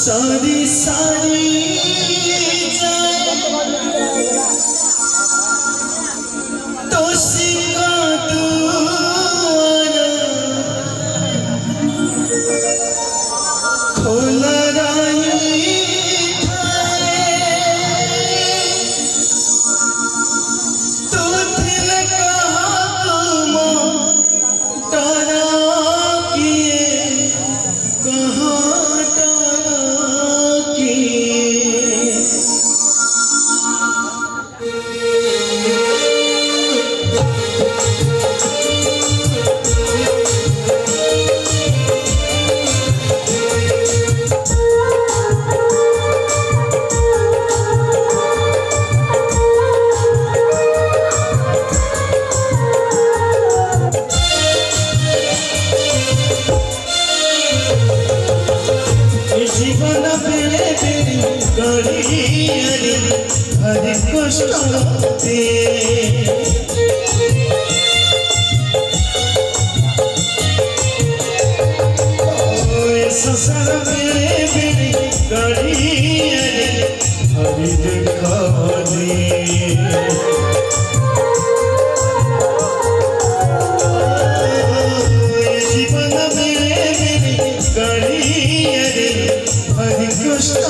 सारी सारी तो सिंगा दुआरा खोला राई तो दिल कहा तारा किए कहाँ तारा किए जीवन बेड़े बेड़ी गड़ियारी हर कष्टे संसार बेड़े बेड़ी गड़ियारी हर दुख जीवन बेड़े बेड़ी गड़ियारी हरि कृष्ण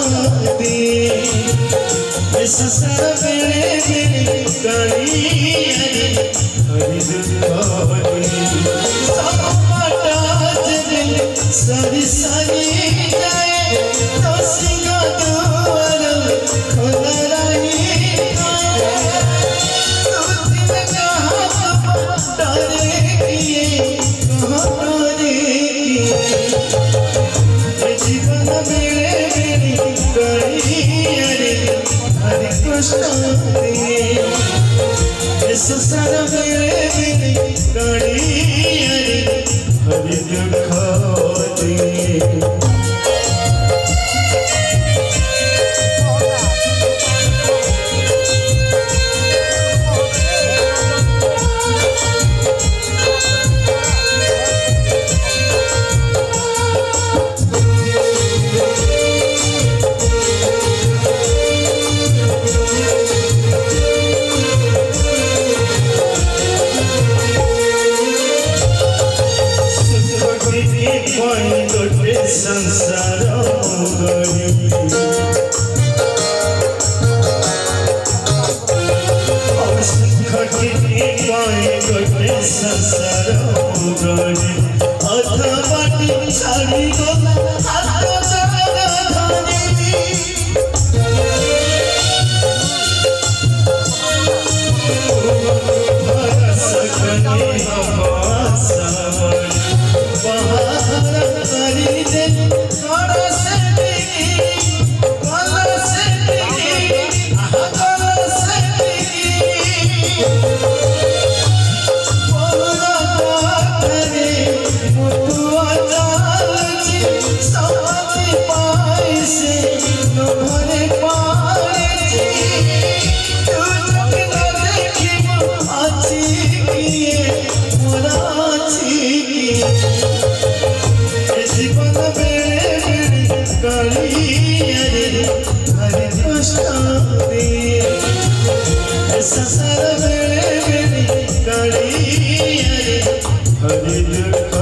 संसार बेड़े बेड़े गड़ियारी हरि सब माटा जगल सारी सारी जाए तो सिंगा दुआर खोला राई तो दिन कहाँ तारे किए कहाँ तारे किए जीवन बेड़े बेड़ी गड़ियारी हरि कृष्ण संसार बेड़े बेड़ी गड़ियारी हरि दुख संसार संसार अथवा छाड़ी गला जीवन बेड़े बेड़ी गड़ियारी हरि कृष्ण संसार बेड़े बेड़ी गड़ियारी हरि दुख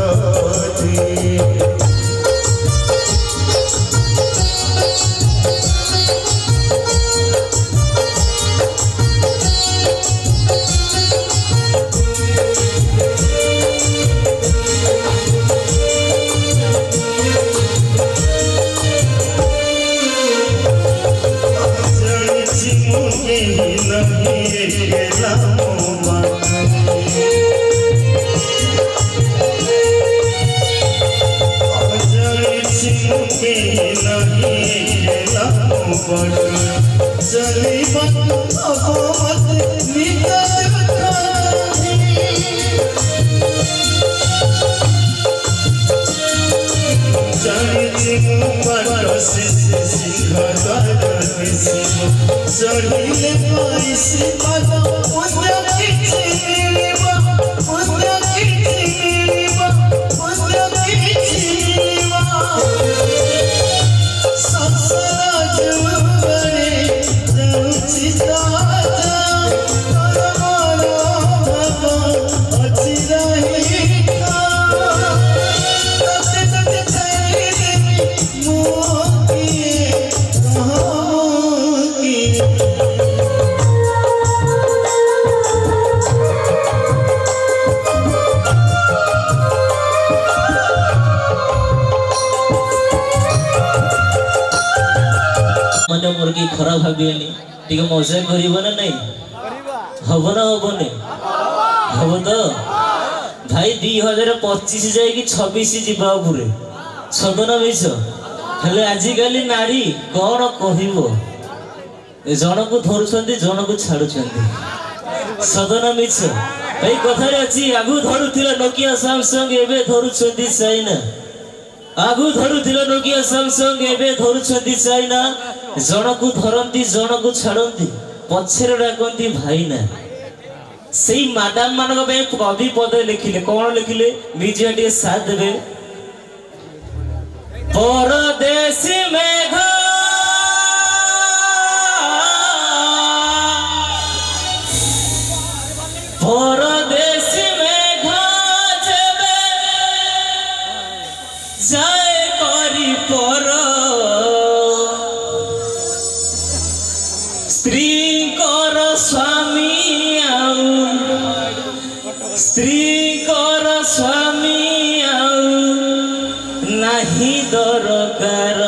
चली बन अहोमत निकट चली मुंबर से सिंह दर से चढ़िले पैसे बना उद्या खिचड़ी माने मोर की खराब भाबियनी टिके मजा करिबो ना नहीं हबो ना हबोनी हबो तो भाई 2025 जाए कि 26 जीवा उपरे सदन मिछ हेले आजिकाली नारी कौन कहबो जन को धरुछंती जन को छाड़ुछंती सदन मिछ भाई कथारे अछि आगु धरुथिला नोकिया सैमसंग एबे धरुछंती चाइना आगु धरुथिला नोकिया सैमसंग एबे धरुछंती चाइना जन को धरंती जन को छाड़ंती पछरे डाकंती भाई ना सेई मैडम मानक पे कवि पद लिखिले कौन लिखिले निजे टे साथ देबे परदेसी मेघ परदेसी मेघ जेबे जाए करी पर स्त्री कर स्वामी स्त्री कर स्वामी नाही दरकार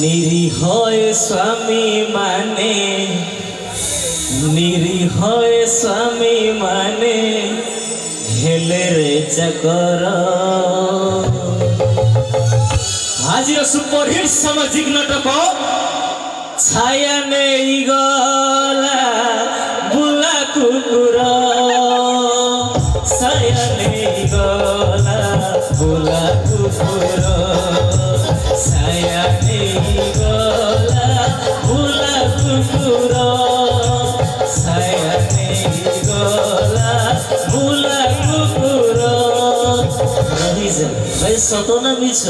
निरीह स्वामी माने निरीह स्वामी माने हेले रे चकर आज सुपरहिट सामाजिक नाटक छाया नहीं गला बुला कुकुर छाया नहीं गला बुला कुकुर छाया नहीं गला बुला कुकुर छाया नहीं गला बुला कुकुर रही जा भाई सतो ना मिछ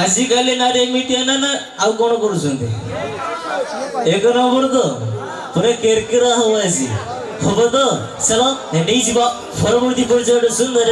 आजिकाली नारी एमितिया ना आउ कौन करुछंती एक नंबर तो पूरे केरकेरा हो आसी हबो तो चलो नहीं जीवा परवर्ती पर्याय सुंदर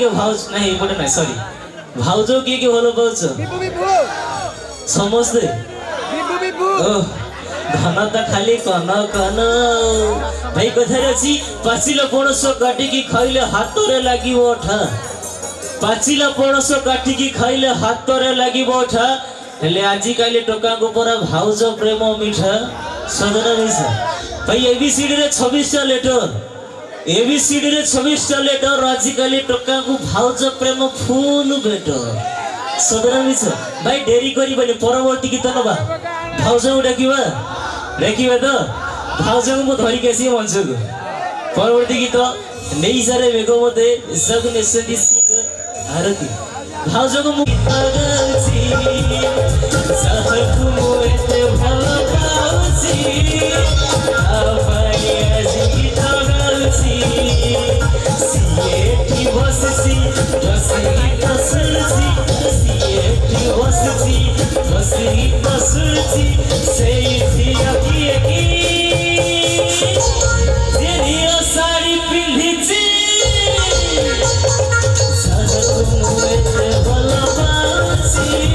କିଏ ଭାଉଜ ନାହିଁ ଏପଟେ ନାହିଁ ସରି ଭାଉଜ କିଏ ଭଲ ପାଉଛ ସମସ୍ତେ ଧନତା ଖାଲି କନ କନ ଭାଇ କଥାରେ ଅଛି ପାଚିଲା ପଣସ କାଟିକି ଖାଇଲେ ହାତରେ ଲାଗିବ ଅଠା ପାଚିଲା ପଣସ କାଟିକି ଖାଇଲେ ହାତରେ ଲାଗିବ ଅଠା ହେଲେ ଆଜିକାଲି ଟୋକାଙ୍କୁ ପରା ଭାଉଜ ପ୍ରେମ ମିଠା ସଦନ ମିଶା ଭାଇ ଏବିସିଡି ରେ 26ଟା ଲେଟର एबीसीडी रे 26टा लेटर आजिकाली टोका को भाउज प्रेम फुल बेटर सदरा मिस भाई डेरी करी बनी परवर्ती गीत नबा भाउज डाकिबा डाकिबा तो भाउज को धरि केसी मंच को परवर्ती गीत नेई सारे बेगो मते सब नेसेंडी सिंगर आरती भाउज को मुगाची सहर को मोते भला पाउची आपाई आजी सीएटी बससी बसरी तसलसी सीएटी बससी बसरी तसलसी सेठी अकी जेनिया साड़ी पिंधिची साजत मुएते भला पाउची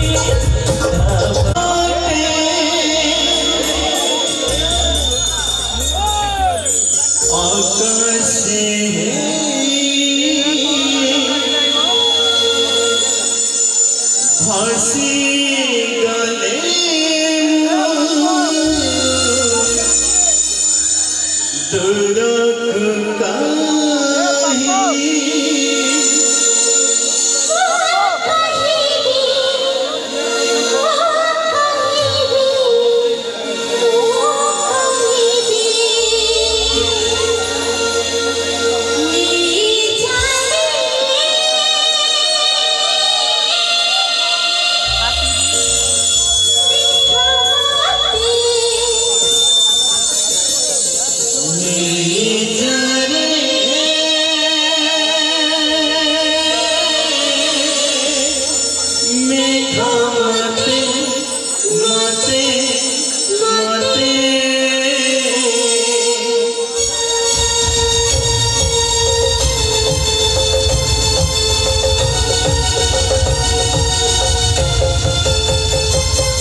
मते मते मते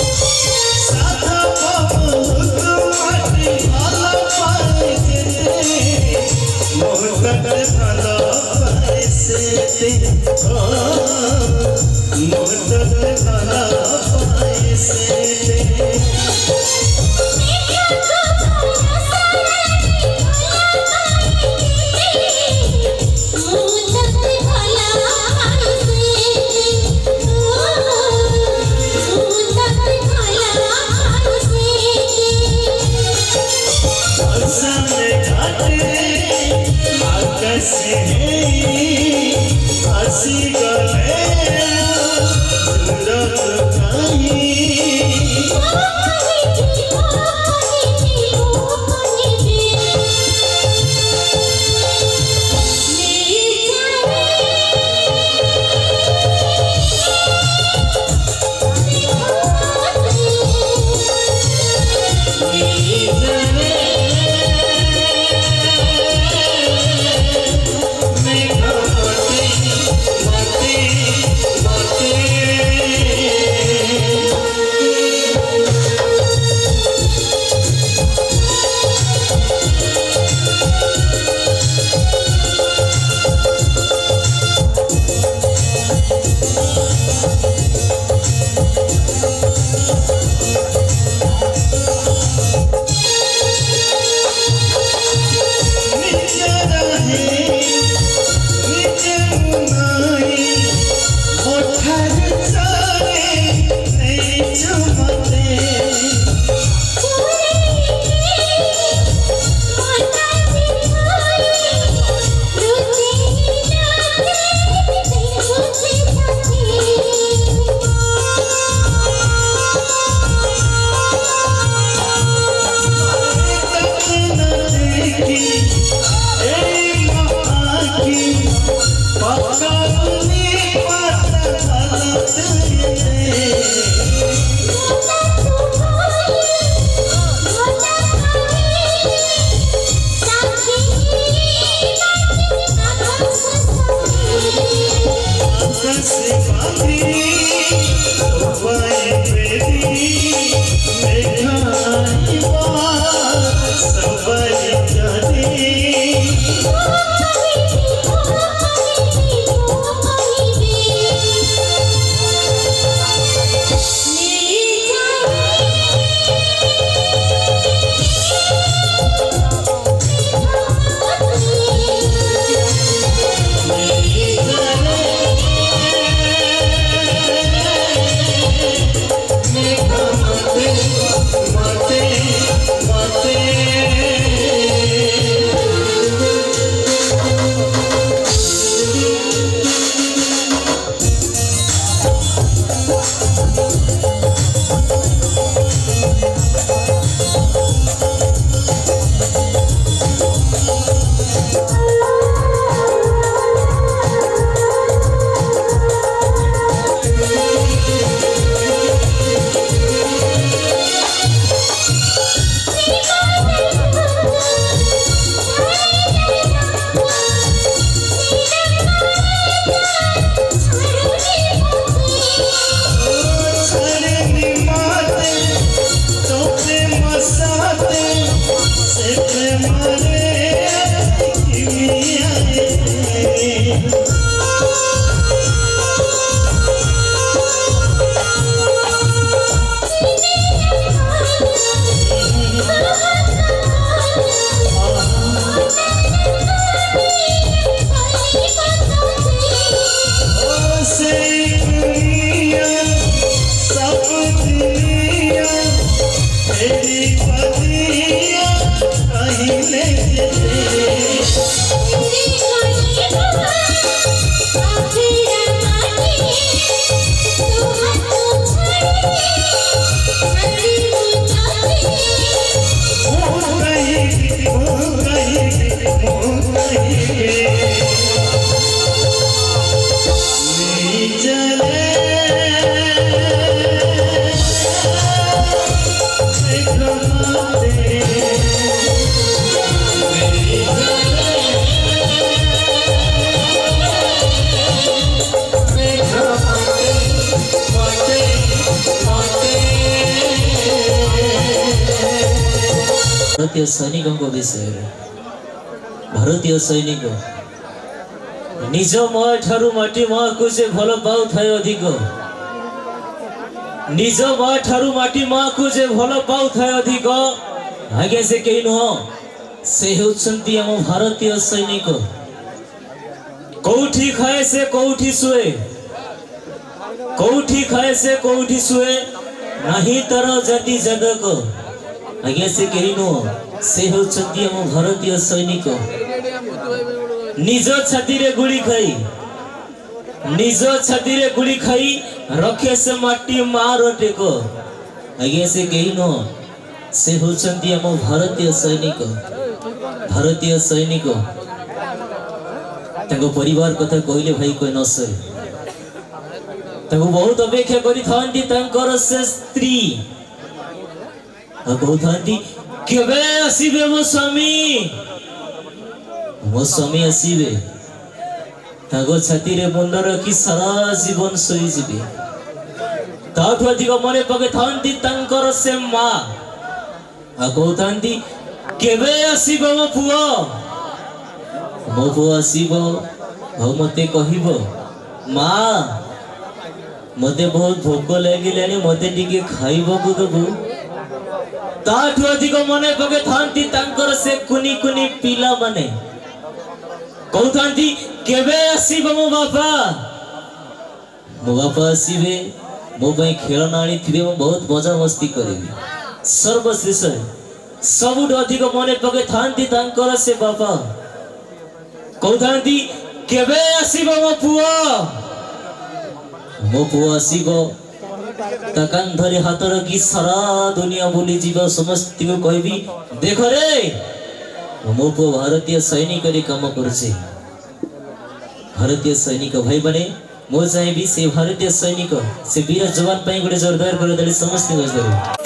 साधा बहुत माटी भाला पाए मोहब्बत भाला पाए से मोहब्बत भाला पाए से हसी गले जरूरत भारतीय सैनिकों विषय भारतीय सैनिक निज माँ ठारू माटी माँ को जे भल पाऊ थाए अधिक निज माँ ठारू माटी माँ को जे भल पाऊ थाए अधिक आगे से कहीं नुह से होउछंती हम भारतीय सैनिक कौठी खाए से कौठी सुए कौठी खाए से कौठी सुए नहीं तर जाति जदक आगे से कहीं नुह से होउछंती हम भारतीय सैनिक निज छाती रे गुड़ी खाई निज छाती रे गुड़ी खाई रखे से माटी मार टेको आगे से कहीं नुह से होउछंती हम भारतीय सैनिक भारतीय सैनिक ताको परिवार कथा कहले भाई कोई न सरे ताको बहुत अपेक्षा करी थांती तांकर से स्त्री कहथांती केबे आसीबे मो स्वामी आसीबे ताको छाती रे मुंड रखी सारा जीवन सोई जिबे ताठु अधिक मने पके थांती तांकर से मां कहथांती केबे आसीबे मो पुओ आसीब भाव मते कहब माँ मते बहुत भोक लगिलानी मते टिके खाइबकु दबु ताठु अधिक मने पके थांती तांकर से कुनी कुनी पिला माने कहथांती केबे आसीब मो बापा आसीबे मो पई खेलना आनी थिबे मो बहुत मजा मस्ती करेबी सर्वश्रेष्ठ सबुठ अधिक मने पके थांती तांकर से बापा कहथांती केबे आसीब मो पुओ आसीब ता कान धरी हाथ रखी सारा दुनिया बुली जीव समस्त को कहबी देख रे मो पुओ भारतीय सैनिक रे काम करछे भारतीय सैनिक भाई बने मो चाहेबी से भारतीय सैनिक से वीर जवान पई गोटे जोरदार कर दली समस्त गजदर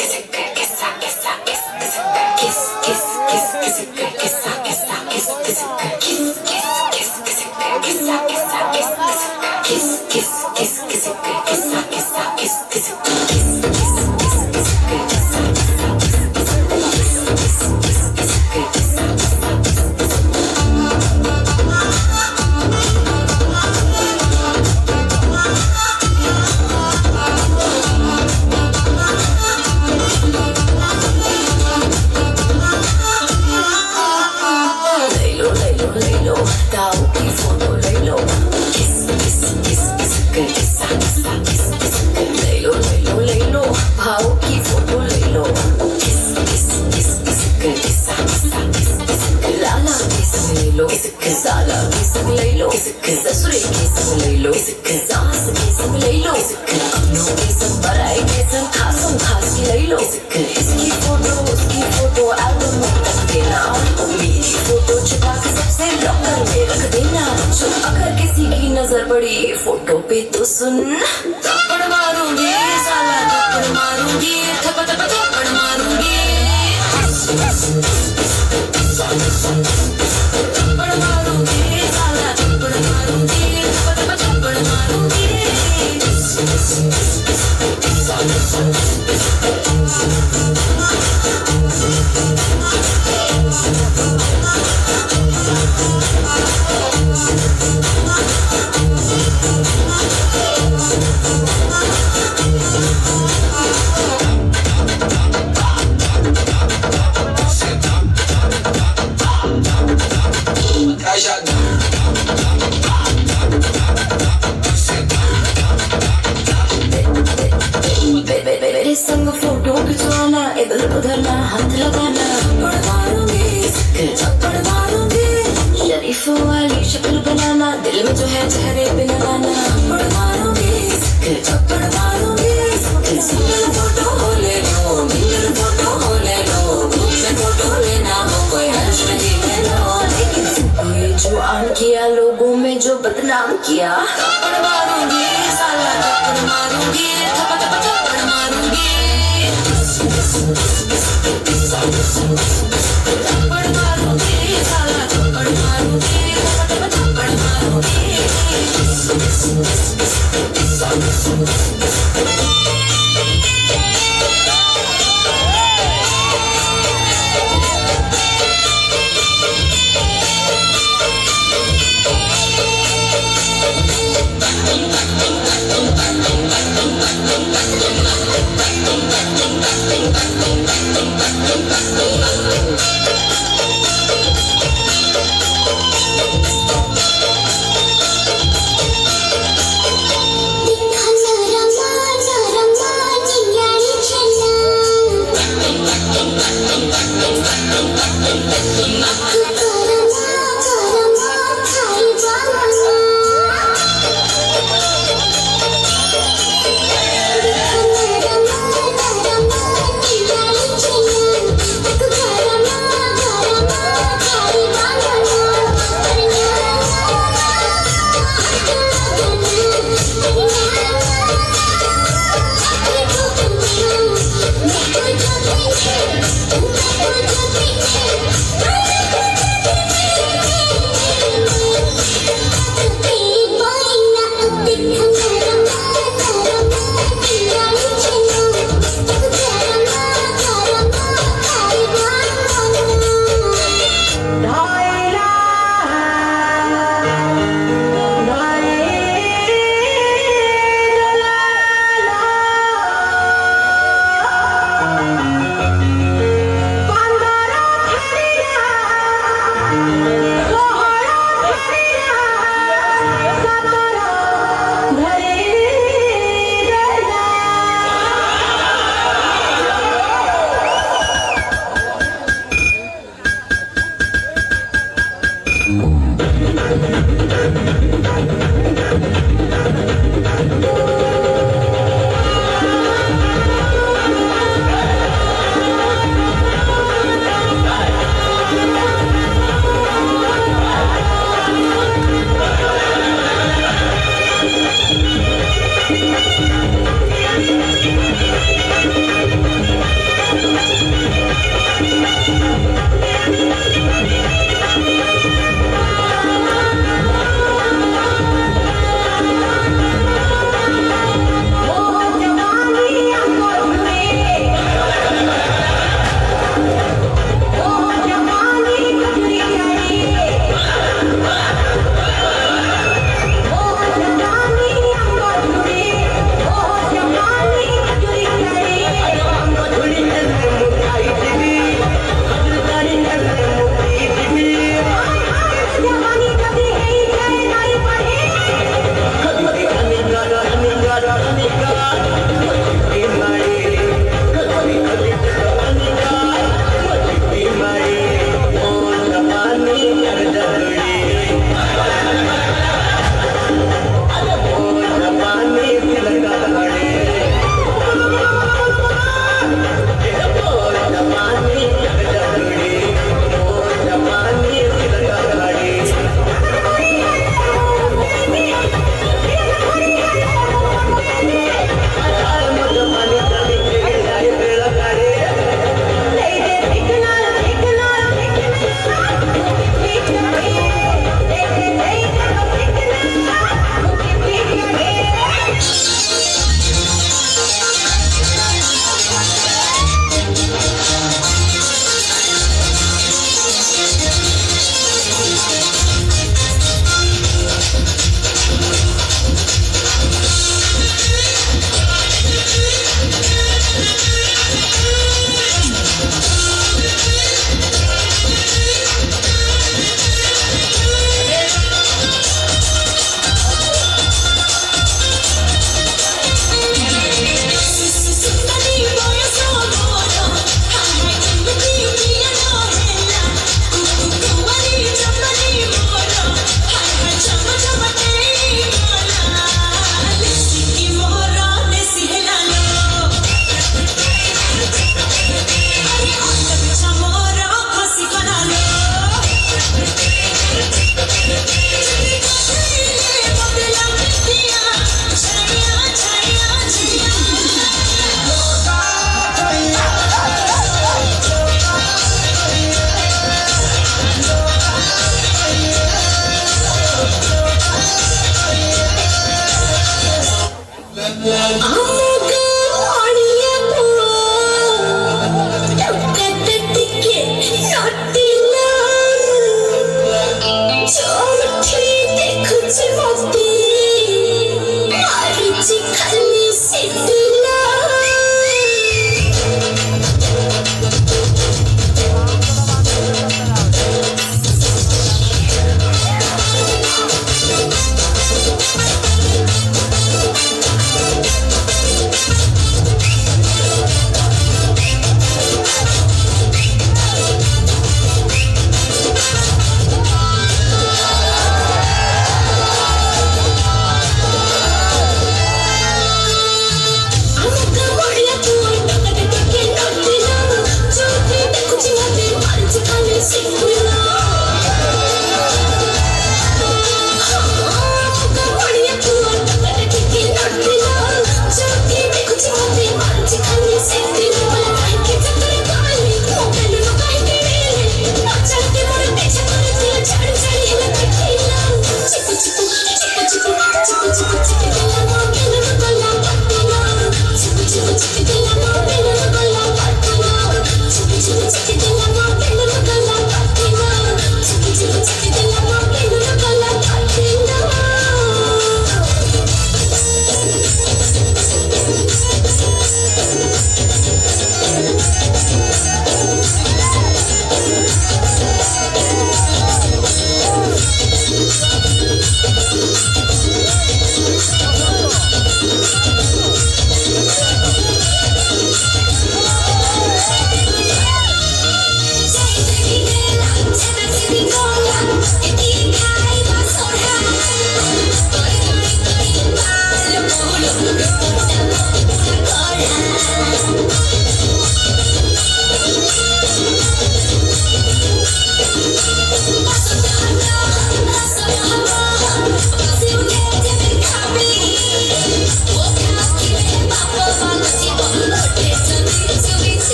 नजर पड़ी फोटो पे तो सुन थप्पड़ मारूंगी साला थप्पड़ मारूंगी थप्पड़ मारूंगी थप्पड़ मारूंगी साला थप्पड़ मारूंगी थप्पड़ मारूंगी संग फोटो खिंचवाना इधर उधर ना हाथ लगाना थप्पड़ मारूंगी शरीफ वाली शक्ल बनाना दिल में जो है चेहरे पे लगाना थप्पड़ मारूंगी सिंगल फोटो हो ले लो मिलर फोटो हो ले लो ग्रुप में फोटो लेना हो कोई हर्ष में ले लो लेकिन कोई जो आन किया लोगों में जो बदनाम किया थप्पड़ मारूंगी साला थप्पड़ मारूंगी थप्पड़ मारूंगी थप्पड़ मारूंगी साला थप्पड़ मारूंगी थप्पड़ मारूंगी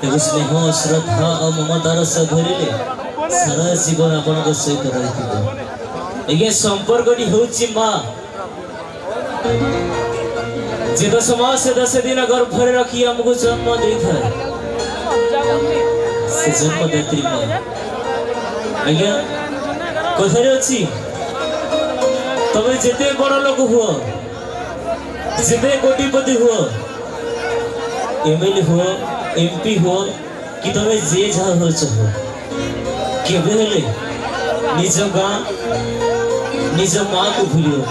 तेरे स्नेह श्रद्धा और ममतार सह भरिले सारा जीवन आपन सहित रही ये संपर्कटी होची माँ जे 10 मास 10 दिन गर्भरे रखी आमको जन्म दे था से जन्मदात्री माँ आज्ञा कथारे अच्छी तमें जिते बड़ लोक हुआ जिते कोटिपति हुआ एमएलए हुआ एमपी हुआ कि तमें जे जहाँ हो चाहो केबे हेले निज गाँ निज माँ को भूलियो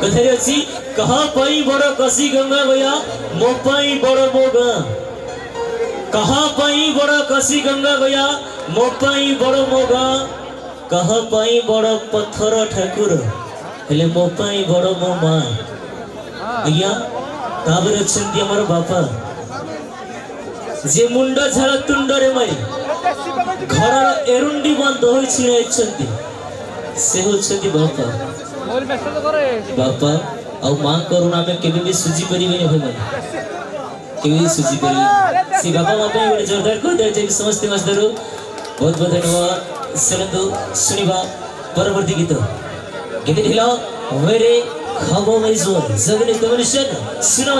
कथारे अच्छी कहा पाई बड़ कसी गंगा गया मो पाई बड़ मो गाँ कहा पाई बड़ कसी गंगा गया मो पाई बड़ मो गाँ कहा पाई बड़ पत्थर ठाकुर हेले मो पाई बड़ मो माँ आज्ञा ताबरे अछंती हमर बापा जे मुंड झाड़ तुंडरे मारी घर एरुंडी बांध होई छिड़े अछंती से होछंती बापा बापा और मां करुणा में केबे भी सुजी परिबेनी होय मन केबे भी सुजी परिबेनी सी बापा मां पे बड़े जोरदार कर दे जे समस्त मजदरो बहुत बहुत धन्यवाद सुनंदु सुनिबा परवर्ती गीत गीत ढिला वेरे खबो मैसो जगने कमिशन सुनो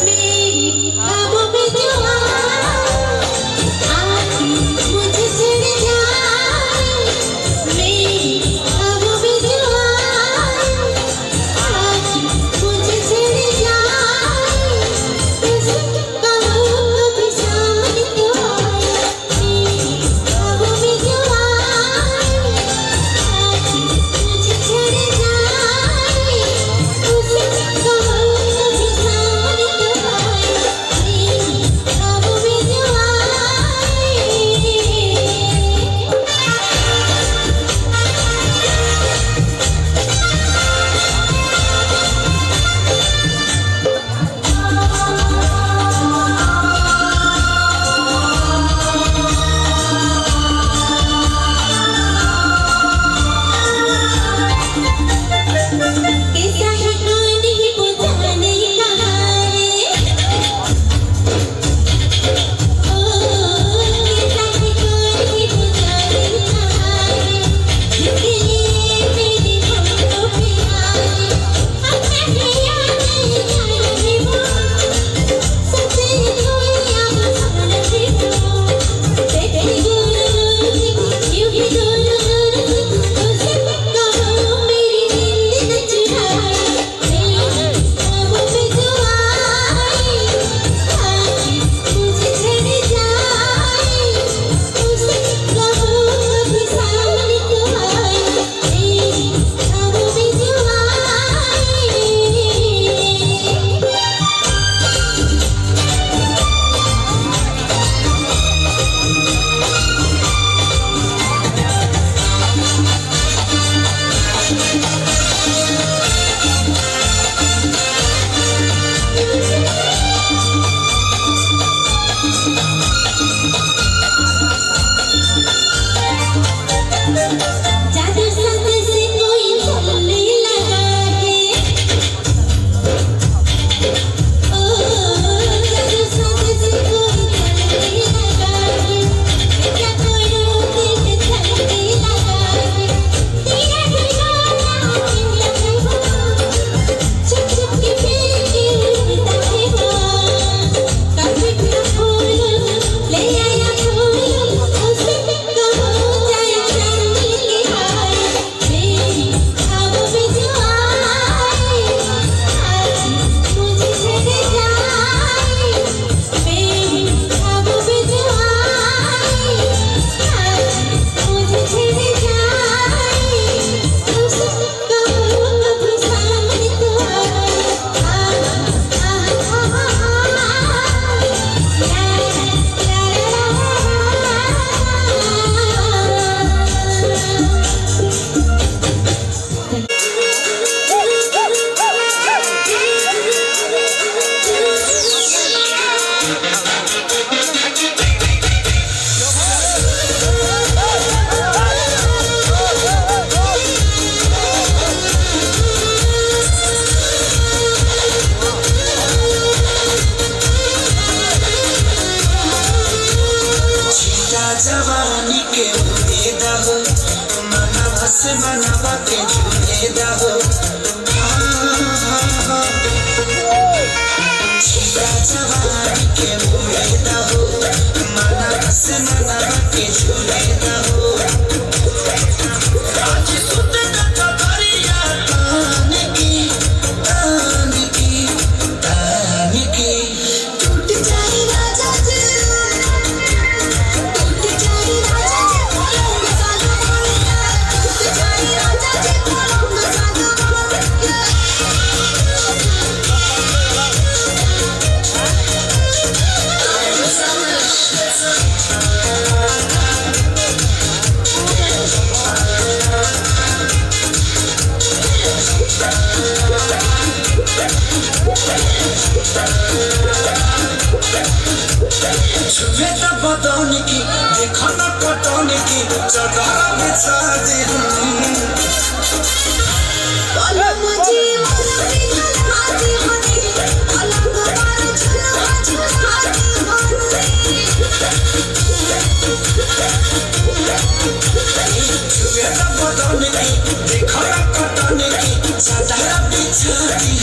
Me जवानी के मुए दहो मना से मना के छुए दहो आज सुत का करिया तान की टूट जाए राजा जी टूट जाए राजा जी पलंग साजा टूट जाए राजा जी पलंग साजा छुए त बदन की देखो न कटन की चदर बिछा दे पलंग जी मरती हाथी हनी पलंग पर झुला झुलाती हनी छुए त बदन की देखो न कटन की चदर बिछा दे